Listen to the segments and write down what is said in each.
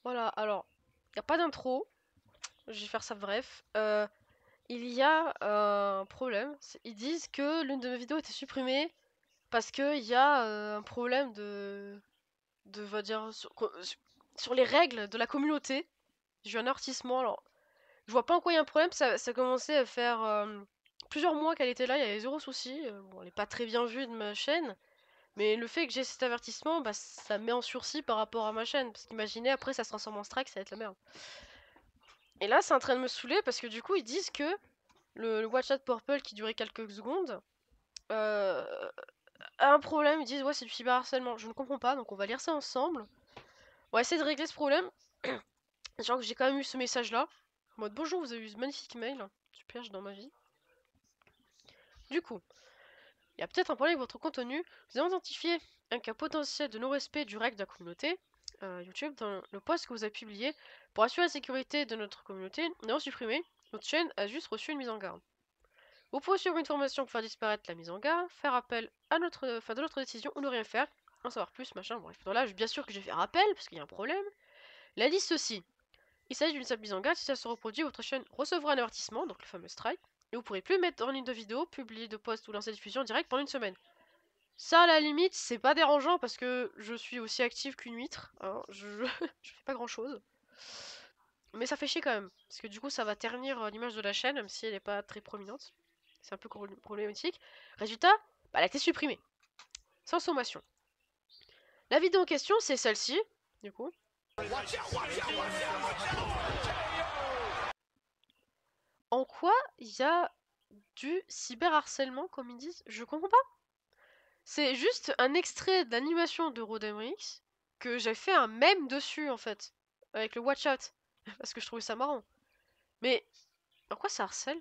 Voilà, alors, il n'y a pas d'intro, je vais faire ça bref. Il y a un problème, ils disent que l'une de mes vidéos était supprimée parce qu'il y a un problème de va dire, sur les règles de la communauté. J'ai eu un avertissement, alors, je vois pas en quoi il y a un problème, ça commençait à faire plusieurs mois qu'elle était là, il y avait zéro souci. Bon, elle est pas très bien vue de ma chaîne, mais le fait que j'ai cet avertissement, bah, ça me met en sursis par rapport à ma chaîne, parce qu'imaginez, après ça se transforme en strike, ça va être la merde. Et là, c'est en train de me saouler parce que du coup, ils disent que le Watch Out Purple qui durait quelques secondes a un problème. Ils disent, ouais, c'est du cyberharcèlement. Je ne comprends pas, donc on va lire ça ensemble. On va essayer de régler ce problème. Genre que j'ai quand même eu ce message-là. En mode, bonjour, vous avez eu ce magnifique mail. Super, j'ai dans ma vie. Du coup, il y a peut-être un problème avec votre contenu. Vous avez identifié un cas potentiel de non-respect du règle de la communauté YouTube dans le post que vous avez publié. Pour assurer la sécurité de notre communauté, nous avons supprimé. Notre chaîne a juste reçu une mise en garde. Vous pouvez suivre une formation pour faire disparaître la mise en garde, faire appel à de notre décision ou ne rien faire, en savoir plus, machin, bref. Donc là, bien sûr que je vais faire appel, parce qu'il y a un problème. La liste ceci. Il s'agit d'une simple mise en garde, si ça se reproduit, votre chaîne recevra un avertissement, donc le fameux strike, et vous pourrez plus mettre en ligne de vidéo, publier de posts ou lancer des diffusions en direct pendant une semaine. Ça, à la limite, c'est pas dérangeant parce que je suis aussi active qu'une huître, hein, je fais pas grand chose. Mais ça fait chier quand même, parce que du coup, ça va ternir l'image de la chaîne, même si elle est pas très prominente. C'est un peu problématique. Résultat, bah, elle a été supprimée. Sans sommation. La vidéo en question, c'est celle-ci, du coup. En quoi il y a du cyberharcèlement, comme ils disent? Je comprends pas. C'est juste un extrait d'animation de Rodemrix que j'ai fait un mème dessus, en fait. Avec le Watch Out. Parce que je trouvais ça marrant. Mais, en quoi ça harcèle?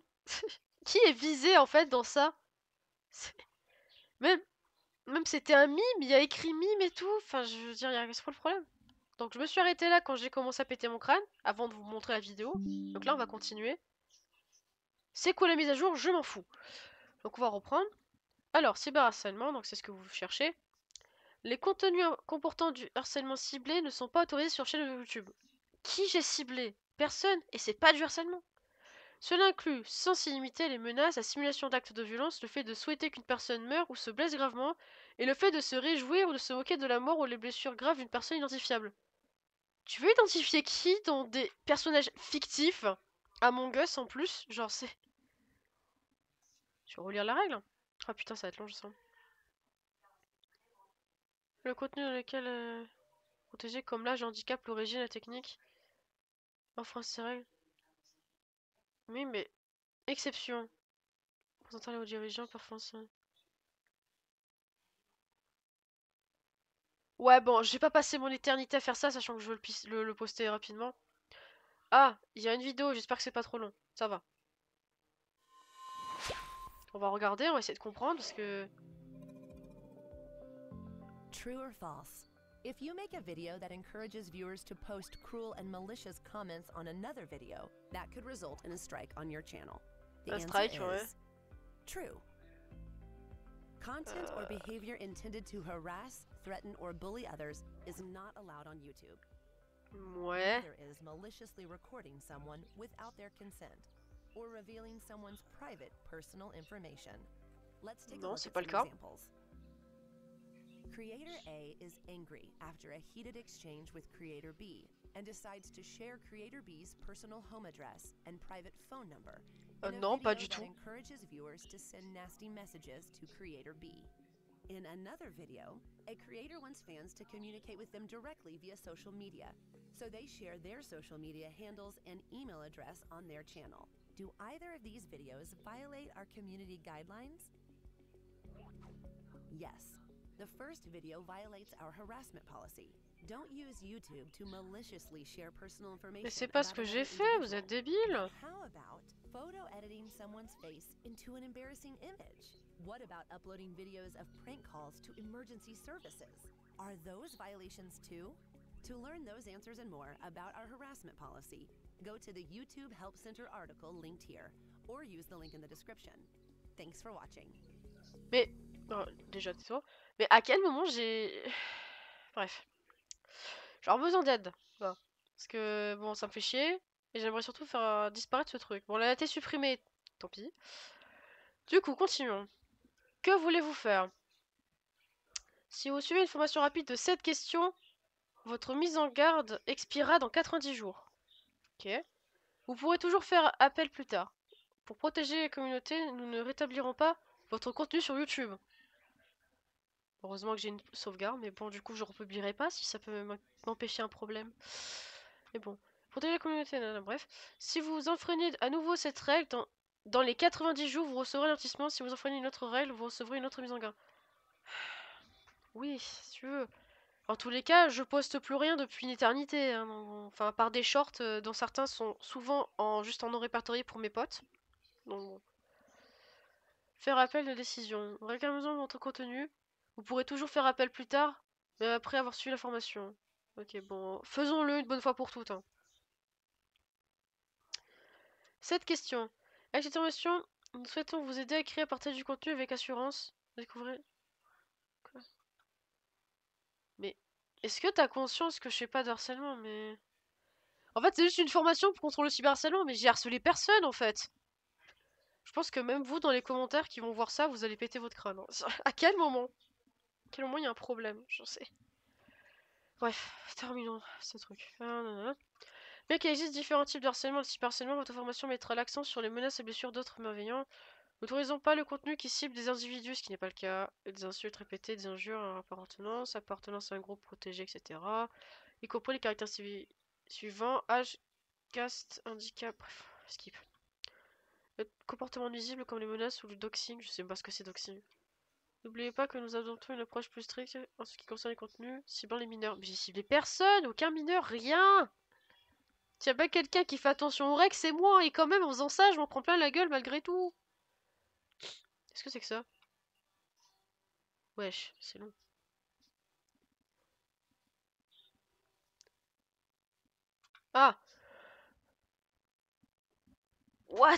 Qui est visé, en fait, dans ça? Même, même c'était un mime, il y a écrit mime et tout. Enfin, je veux dire, c'est pas le problème. Donc je me suis arrêtée là quand j'ai commencé à péter mon crâne, avant de vous montrer la vidéo. Donc là, on va continuer. C'est quoi la mise à jour? Je m'en fous. Donc on va reprendre. Alors, cyberharcèlement, donc c'est ce que vous cherchez. Les contenus comportant du harcèlement ciblé ne sont pas autorisés sur chaîne YouTube. Qui j'ai ciblé? Personne, et c'est pas du harcèlement. Cela inclut, sans s'y limiter, les menaces, la simulation d'actes de violence, le fait de souhaiter qu'une personne meure ou se blesse gravement, et le fait de se réjouir ou de se moquer de la mort ou les blessures graves d'une personne identifiable. Tu veux identifier qui dans des personnages fictifs? Among Us en plus? Genre c'est... Je vais relire la règle. Ah putain, ça va être long, je sens. Le contenu dans lequel... protégé comme l'âge, le handicap, l'origine, la technique. Enfreint ces règles. Oui, mais... Exception. Présentant les hauts dirigeants, performance... Ouais, bon, j'ai pas passé mon éternité à faire ça, sachant que je veux le poster rapidement. Ah, il y a une vidéo, j'espère que c'est pas trop long. Ça va. On va regarder, on va essayer de comprendre, parce que... True or false? If you make a video that encourages viewers to post cruel and malicious comments on another video, that could result in a strike on your channel. The Un answer strike, ouais. is true. Content or behavior intended to harass, threaten, or bully others is not allowed on YouTube. Ouais. Neither is maliciously recording someone without their consent or revealing someone's private personal information. Let's take a look at some examples. Creator A is angry after a heated exchange with Creator B and decides to share Creator B's personal home address and private phone number in a Non, pas video du tout. that encourages viewers to send nasty messages to Creator B. In another video, a creator wants fans to communicate with them directly via social media, so they share their social media handles and email address on their channel. Do either of these videos violate our community guidelines? Yes. The first video violates our harassment policy. Don't use YouTube to maliciously share personal information. Mais c'est pas ce que j'ai fait, vous êtes débile. How about photo editing someone's face into an embarrassing image? What about uploading videos of prank calls to emergency services? Are those violations too? To learn those answers and more about our harassment policy, go to the YouTube Help Center article linked here, or use the link in the description. Thanks for watching. Mais... Oh, déjà, tais-toi. Mais à quel moment j'ai... Bref. Genre besoin d'aide. Voilà. Parce que, bon, ça me fait chier. Et j'aimerais surtout faire disparaître ce truc. Bon, elle a été supprimée. Tant pis. Du coup, continuons. Que voulez-vous faire? Si vous suivez une formation rapide de 7 questions, votre mise en garde expirera dans 90 jours. Ok. Vous pourrez toujours faire appel plus tard. Pour protéger la communauté, nous ne rétablirons pas votre contenu sur YouTube. Heureusement que j'ai une sauvegarde, mais bon, du coup, je republierai pas si ça peut m'empêcher un problème. Mais bon, protéger la communauté, bref. Si vous enfreignez à nouveau cette règle, dans les 90 jours, vous recevrez un avertissement. Si vous enfreignez une autre règle, vous recevrez une autre mise en garde. Oui, si tu veux. En tous les cas, je poste plus rien depuis une éternité. Hein, enfin, à part des shorts dont certains sont souvent juste en non répertorié pour mes potes. Donc bon. Faire appel de décision. Réclamation de votre contenu. Vous pourrez toujours faire appel plus tard, mais après avoir suivi la formation. Ok, bon. Faisons-le une bonne fois pour toutes. Hein. Cette question. Avec cette formation, nous souhaitons vous aider à créer à partir du contenu avec assurance. Découvrez. Quoi? Mais est-ce que t'as conscience que je fais pas de harcèlement, mais... En fait, c'est juste une formation pour contrôler le cyberharcèlement, mais j'ai harcelé personne en fait. Je pense que même vous, dans les commentaires qui vont voir ça, vous allez péter votre crâne. Hein. À quel moment? À quel moment il y a un problème? Je sais. Bref, terminons ce truc. Bien qu'il existe différents types de harcèlement et de cyberharcèlement, votre formation mettra l'accent sur les menaces et blessures d'autres malveillants. N'autorisons pas le contenu qui cible des individus, ce qui n'est pas le cas, des insultes répétées, des injures à appartenance à un groupe protégé, etc. Y compris les caractères suivants, âge, caste, handicap, bref, skip. Le comportement nuisible comme les menaces ou le doxing, je sais pas ce que c'est doxing. N'oubliez pas que nous adoptons une approche plus stricte en ce qui concerne les contenus, ciblant les mineurs. Mais j'ai ciblé personne, aucun mineur, rien! S'il y a pas quelqu'un qui fait attention aux règles, c'est moi, et quand même en faisant ça, je m'en prends plein la gueule malgré tout. Qu'est-ce que c'est que ça? Wesh, c'est long. Ah! What?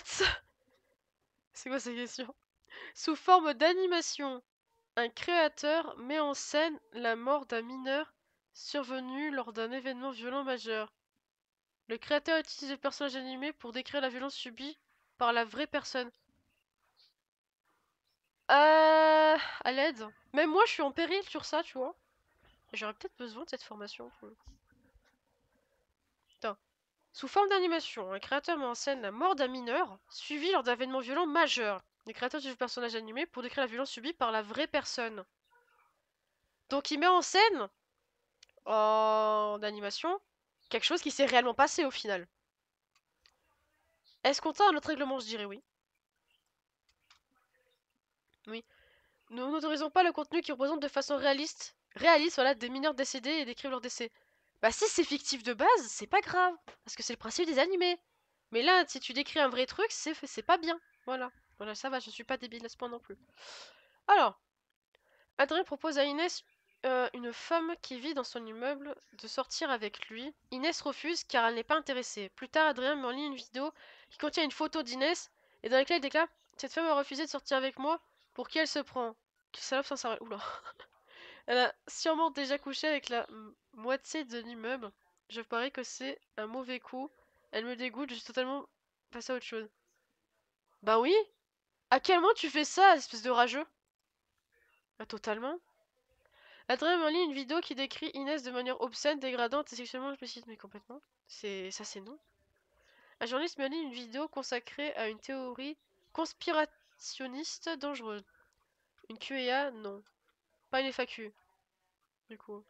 C'est quoi cette question? Sous forme d'animation, un créateur met en scène la mort d'un mineur survenu lors d'un événement violent majeur. Le créateur utilise le personnage animé pour décrire la violence subie par la vraie personne. À l'aide. Même moi, je suis en péril sur ça, tu vois. J'aurais peut-être besoin de cette formation. Putain. Sous forme d'animation, un créateur met en scène la mort d'un mineur, suivi lors d'un événement violent majeur. Le créateur utilise le personnage animé pour décrire la violence subie par la vraie personne. Donc il met en scène, en animation, quelque chose qui s'est réellement passé au final. Est-ce qu'on t'a un autre règlement? Je dirais oui. Oui. Nous n'autorisons pas le contenu qui représente de façon réaliste, voilà, des mineurs décédés et décrivent leur décès. Bah si c'est fictif de base, c'est pas grave, parce que c'est le principe des animés. Mais là, si tu décris un vrai truc, c'est pas bien. Voilà. Voilà, ça va, je suis pas débile à ce point non plus. Alors, Adrien propose à Inès, une femme qui vit dans son immeuble, de sortir avec lui. Inès refuse car elle n'est pas intéressée. Plus tard, Adrien met en ligne une vidéo qui contient une photo d'Inès et dans laquelle il déclare: Cette femme a refusé de sortir avec moi. Pour qui elle se prend? Quelle salope sans s'arrêter. Oula. Elle a sûrement déjà couché avec la moitié de l'immeuble. Je parie que c'est un mauvais coup. Elle me dégoûte, je suis totalement passée à autre chose. Bah oui. À quel moment tu fais ça, espèce de rageux? Bah totalement. Adrien m'a ligne une vidéo qui décrit Inès de manière obscène, dégradante et sexuellement explicite, mais complètement. C'est non. Un journaliste m'a ligne une vidéo consacrée à une théorie conspirationniste dangereuse. Une QA, non. Pas une FAQ, du coup.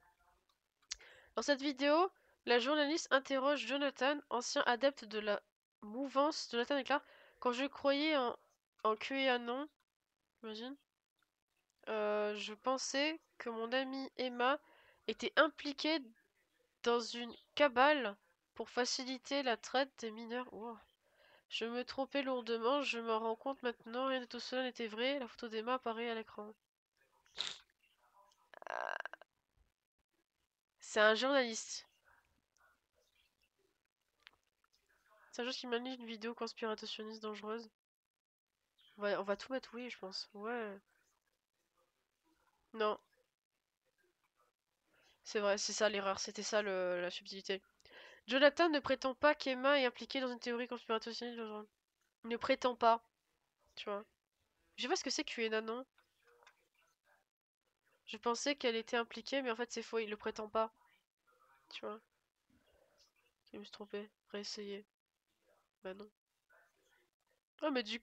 Dans cette vidéo, la journaliste interroge Jonathan, ancien adepte de la mouvance. Jonathan déclare: Quand je croyais en QA, non. Imagine. Je pensais que mon amie Emma était impliquée dans une cabale pour faciliter la traite des mineurs. Wow. Je me trompais lourdement, je m'en rends compte maintenant, rien de tout cela n'était vrai, la photo d'Emma apparaît à l'écran. C'est un journaliste. C'est un journaliste qui m'a mis une vidéo conspirationniste dangereuse. On va tout mettre oui, je pense. Ouais. Non. C'est vrai, c'est ça l'erreur, c'était ça la subtilité. Jonathan ne prétend pas qu'Emma est impliquée dans une théorie conspirationniste. Il ne prétend pas, tu vois. Je sais pas ce que c'est QAnon, non. Je pensais qu'elle était impliquée, mais en fait c'est faux, il le prétend pas. Tu vois. Je me suis trompé. Réessayer. Bah non. Ah mais du...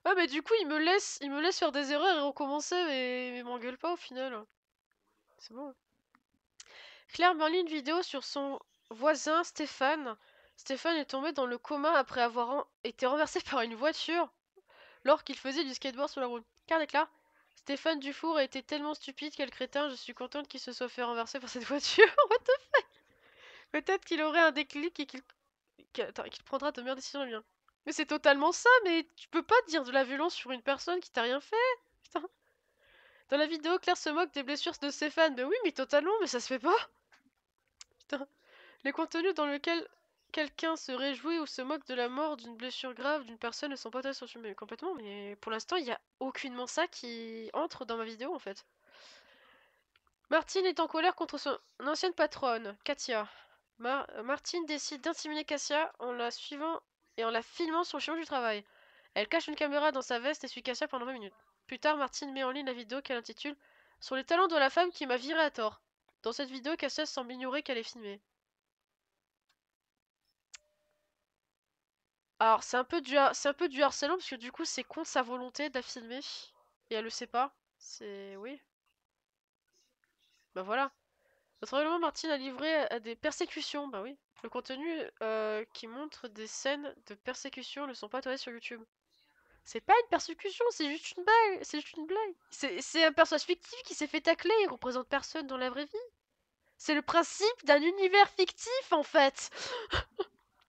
Ah mais du coup il me laisse faire des erreurs et recommencer, mais il m'engueule pas au final. C'est bon. Claire Merlin une vidéo sur son voisin Stéphane. Stéphane est tombé dans le coma après avoir été renversé par une voiture lors qu'il faisait du skateboard sur la route. Car déclare Stéphane Dufour a été tellement stupide, quel crétin, je suis contente qu'il se soit fait renverser par cette voiture. What the fuck. Peut-être qu'il aurait un déclic et qu'il prendra de meilleures décisions bien. Mais c'est totalement ça, mais tu peux pas dire de la violence sur une personne qui t'a rien fait. Putain. Dans la vidéo, Claire se moque des blessures de Stéphane. Mais oui, mais totalement, mais ça se fait pas. Putain. Les contenus dans lesquels quelqu'un se réjouit ou se moque de la mort d'une blessure grave d'une personne ne sont pas très mais complètement, mais pour l'instant, il y a aucunement ça qui entre dans ma vidéo en fait. Martine est en colère contre son ancienne patronne, Katia. Martine décide d'intimider Katia en la suivant et en la filmant sur le chemin du travail. Elle cache une caméra dans sa veste et suit Katia pendant 20 minutes. Plus tard, Martine met en ligne la vidéo qu'elle intitule Sur les talents de la femme qui m'a viré à tort. Dans cette vidéo, Katia semble ignorer qu'elle est filmée. Alors, c'est un peu du harcèlement parce que du coup, c'est contre sa volonté de la filmer et elle le sait pas. C'est oui. Bah voilà. Notre règlement Martine a livré à des persécutions. Bah oui. Le contenu qui montre des scènes de persécution ne sont pas tournés sur YouTube. C'est pas une persécution, c'est juste une blague. C'est juste une blague. C'est un personnage fictif qui s'est fait tacler. Il représente personne dans la vraie vie. C'est le principe d'un univers fictif en fait.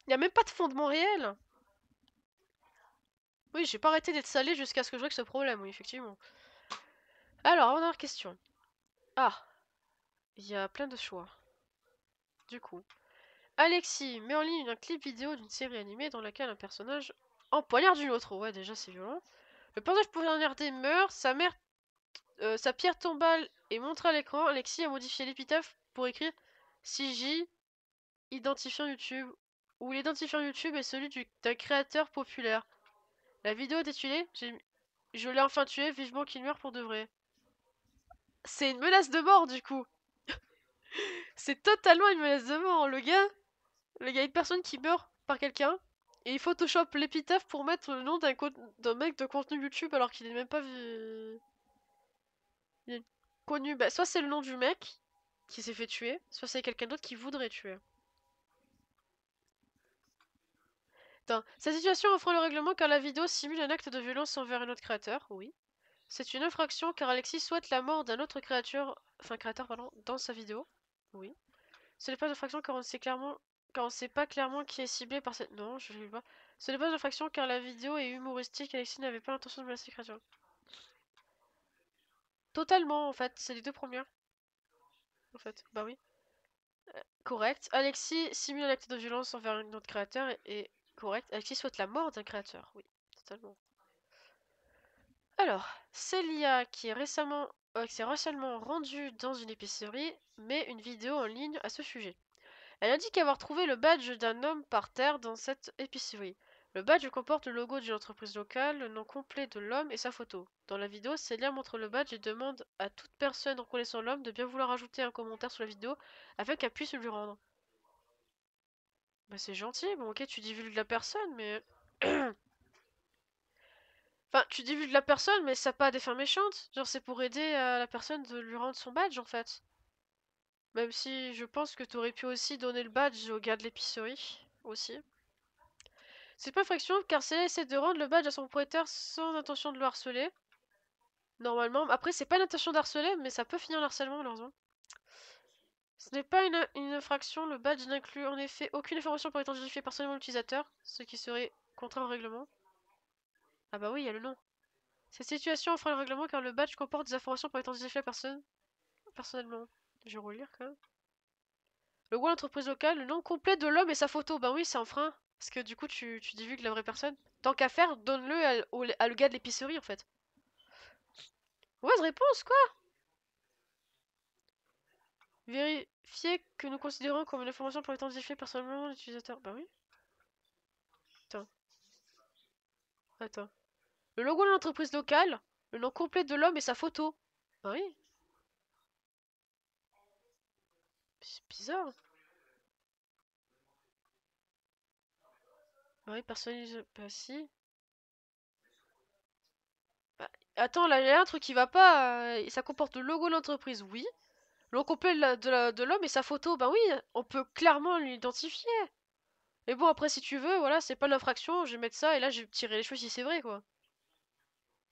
Il y a même pas de fondement réel. Oui, j'ai pas arrêté d'être salé jusqu'à ce que je règle ce problème, oui, effectivement. Alors, dernière question. Ah, il y a plein de choix. Du coup, Alexis met en ligne un clip vidéo d'une série animée dans laquelle un personnage empoignarde une autre. Ouais, déjà c'est violent. Le personnage poignardé meurt, sa pierre tombale est montrée à l'écran. Alexis a modifié l'épitaphe pour écrire CJ identifiant YouTube, où l'identifiant YouTube est celui d'un créateur populaire. La vidéo est tuée, je l'ai enfin tué, vivement qu'il meure pour de vrai. C'est une menace de mort du coup. C'est totalement une menace de mort. Il y a une personne qui meurt par quelqu'un et il Photoshop l'épitaphe pour mettre le nom d'un mec de contenu YouTube alors qu'il est même pas il est connu. Bah, soit c'est le nom du mec qui s'est fait tuer, soit c'est quelqu'un d'autre qui voudrait tuer. Attends, cette situation offre le règlement car la vidéo simule un acte de violence envers un autre créateur. Oui. C'est une infraction car Alexis souhaite la mort d'un autre créateur, pardon, dans sa vidéo. Oui. Ce n'est pas une infraction car on sait pas clairement qui est ciblé par cette. Non, je ne sais pas. Ce n'est pas une infraction car la vidéo est humoristique. Alexis n'avait pas l'intention de menacer les créatures. Totalement, en fait. C'est les deux premières. En fait, bah oui. Correct. Alexis simule un acte de violence envers un autre créateur et correct. Alexis souhaite la mort d'un créateur. Oui, totalement. Alors, Célia qui s'est récemment rendue dans une épicerie met une vidéo en ligne à ce sujet. Elle indique avoir trouvé le badge d'un homme par terre dans cette épicerie. Le badge comporte le logo d'une entreprise locale, le nom complet de l'homme et sa photo. Dans la vidéo, Célia montre le badge et demande à toute personne reconnaissant l'homme de bien vouloir ajouter un commentaire sur la vidéo afin qu'elle puisse lui rendre. Bah c'est gentil, bon ok tu divulgues la personne mais... Enfin tu divulgues la personne mais ça n'a pas des fins méchantes. Genre c'est pour aider la personne de lui rendre son badge en fait. Même si je pense que tu aurais pu aussi donner le badge au gars de l'épicerie aussi. C'est pas infraction car Célia essaie de rendre le badge à son propriétaire sans intention de le harceler. Normalement. Après, c'est pas l'intention d'harceler, mais ça peut finir en harcèlement malheureusement. Ce n'est pas une infraction, le badge n'inclut en effet aucune information pour être identifié personnellement l'utilisateur, ce qui serait contraire au règlement. Ah bah oui, il y a le nom. Cette situation enfreint le règlement car le badge comporte des informations pour être identifié la personne personnellement. Je vais relire quand même. Le logo d'entreprise locale, le nom complet de l'homme et sa photo. Bah oui, c'est un frein. Parce que du coup, tu divulgues la vraie personne. Tant qu'à faire, donne-le à le gars de l'épicerie en fait. Mauvaise réponse, quoi. Vérifiez que nous considérons comme une information pour identifier personnellement l'utilisateur. Bah oui. Attends. Attends. Le logo de l'entreprise locale, le nom complet de l'homme et sa photo. Bah oui. C'est bizarre. Bah oui, personnalisé. Bah si. Bah, attends, là, il y a un truc qui va pas. Ça comporte le logo de l'entreprise, oui. Le nom complet de l'homme et sa photo. Bah oui, on peut clairement l'identifier. Mais bon, après, si tu veux, voilà, c'est pas l'infraction. Je vais mettre ça et là, je vais tirer les cheveux si c'est vrai, quoi.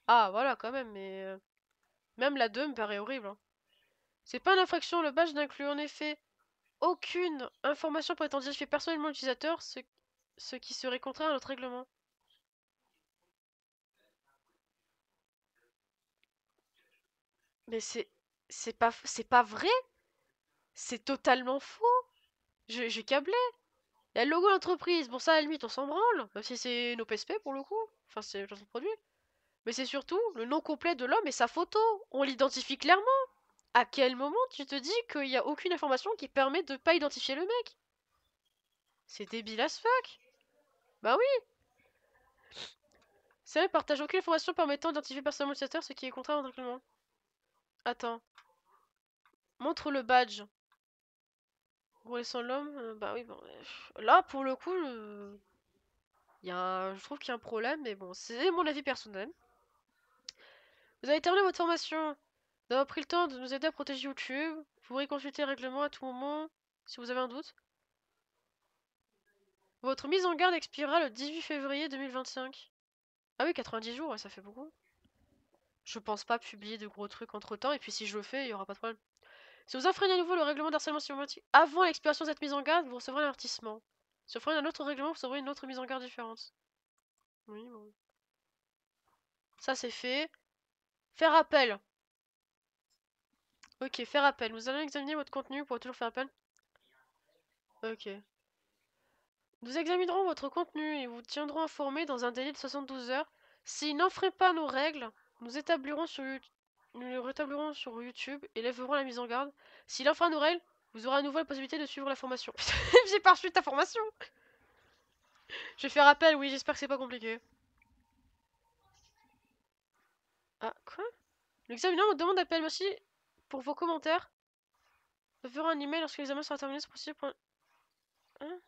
Ah, voilà, quand même, mais. Même la 2 me paraît horrible, hein. C'est pas une infraction, le badge n'inclut en effet aucune information pour identifier personnellement l'utilisateur, ce qui serait contraire à notre règlement. Mais c'est pas vrai, c'est totalement faux. J'ai câblé. Il y a le logo de l'entreprise, bon ça à la limite on s'en branle, même si c'est nos PSP pour le coup, enfin c'est le produit. Mais c'est surtout le nom complet de l'homme et sa photo, on l'identifie clairement. À quel moment tu te dis qu'il n'y a aucune information qui permet de pas identifier le mec? C'est débile as fuck. Bah oui. C'est vrai, partage aucune information permettant d'identifier personnellement l'utilisateur, ce qui est contraire au règlement. Attends. Montre le badge. Rouler sans l'homme, bah oui, bon. Là, pour le coup, je trouve qu'il y a un problème, mais bon, c'est mon avis personnel. Vous avez terminé votre formation. Vous avez pris le temps de nous aider à protéger YouTube. Vous pourrez consulter le règlement à tout moment, si vous avez un doute. Votre mise en garde expirera le 18 février 2025. Ah oui, 90 jours, ouais, ça fait beaucoup. Je pense pas publier de gros trucs entre temps, et puis si je le fais, il y aura pas de problème. Si vous enfreignez à nouveau le règlement d'harcèlement systématique avant l'expiration de cette mise en garde, vous recevrez un avertissement. Si vous enfreignez un autre règlement, vous recevrez une autre mise en garde différente. Oui, bon. Ça c'est fait. Faire appel. Ok, faire appel. Nous allons examiner votre contenu pour toujours faire appel. Ok. Nous examinerons votre contenu et vous tiendrons informé dans un délai de 72 heures. S'il n'enfreint pas nos règles, nous le rétablirons sur YouTube et lèverons la mise en garde. S'il enfreint nos règles, vous aurez à nouveau la possibilité de suivre la formation. J'ai pas reçu ta formation. Je vais faire appel, oui, j'espère que c'est pas compliqué. Ah, quoi? L'examinant me demande d'appel, merci pour vos commentaires. Je ferai un email lorsque l'examen sera terminé, c'est possible. Hein?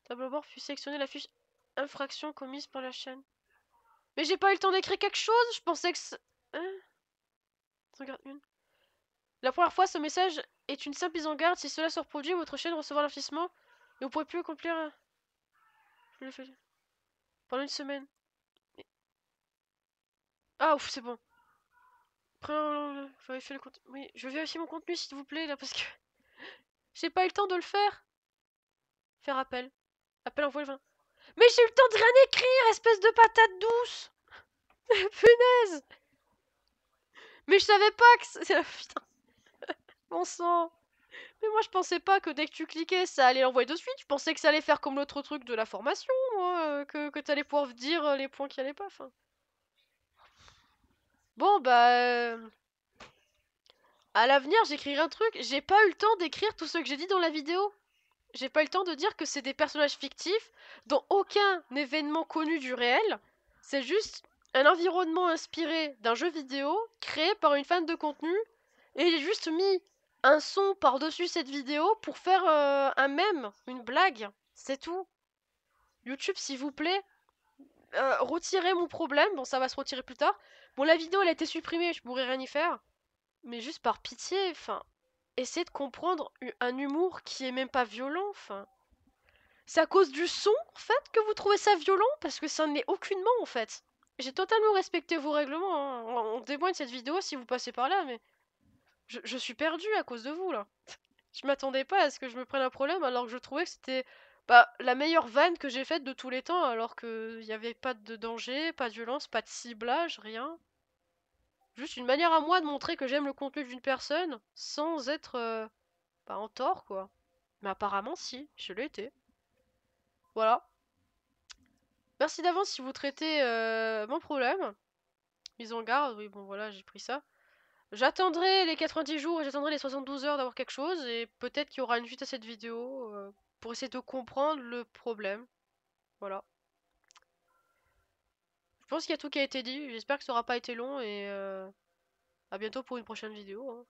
Tableau bord puis sélectionner la fiche infraction commise par la chaîne. Mais j'ai pas eu le temps d'écrire quelque chose, je pensais que hein? Regarde une. La première fois, ce message est une simple mise en garde. Si cela se reproduit, votre chaîne recevra l'avertissement et vous pourrez plus accomplir. Pendant une semaine. Ah, ouf, c'est bon. Vérifier le contenu. Oui, je vais vérifier mon contenu s'il vous plaît là parce que j'ai pas eu le temps de le faire. Faire appel. Appel envoyé le 20. Mais j'ai eu le temps de rien écrire, espèce de patate douce. Punaise. Mais je savais pas que c'est... Putain, bon sang. Mais moi je pensais pas que dès que tu cliquais ça allait l'envoyer de suite. Je pensais que ça allait faire comme l'autre truc de la formation, moi, que t'allais pouvoir dire les points qui allaient pas. Fin. Bon bah... à l'avenir j'écrirai un truc. J'ai pas eu le temps d'écrire tout ce que j'ai dit dans la vidéo. J'ai pas eu le temps de dire que c'est des personnages fictifs dont aucun événement connu du réel. C'est juste un environnement inspiré d'un jeu vidéo créé par une fan de contenu et j'ai juste mis un son par-dessus cette vidéo pour faire un mème, une blague. C'est tout. YouTube, s'il vous plaît, retirez mon problème. Bon, ça va se retirer plus tard. Bon, la vidéo, elle a été supprimée, je pourrais rien y faire. Mais juste par pitié, enfin, essayez de comprendre un humour qui est même pas violent, enfin. C'est à cause du son, en fait, que vous trouvez ça violent? Parce que ça n'est aucunement, en fait. J'ai totalement respecté vos règlements, hein. On témoigne cette vidéo si vous passez par là, mais... Je suis perdue à cause de vous, là. Je m'attendais pas à ce que je me prenne un problème, alors que je trouvais que c'était... Bah, la meilleure vanne que j'ai faite de tous les temps, alors qu'il n'y avait pas de danger, pas de violence, pas de ciblage, rien. Juste une manière à moi de montrer que j'aime le contenu d'une personne, sans être... bah, en tort, quoi. Mais apparemment, si, je l'ai été. Voilà. Merci d'avance si vous traitez mon problème. Mise en garde, oui, bon voilà, j'ai pris ça. J'attendrai les 90 jours et j'attendrai les 72 heures d'avoir quelque chose et peut-être qu'il y aura une suite à cette vidéo pour essayer de comprendre le problème. Voilà. Je pense qu'il y a tout qui a été dit. J'espère que ça aura pas été long et à bientôt pour une prochaine vidéo, hein.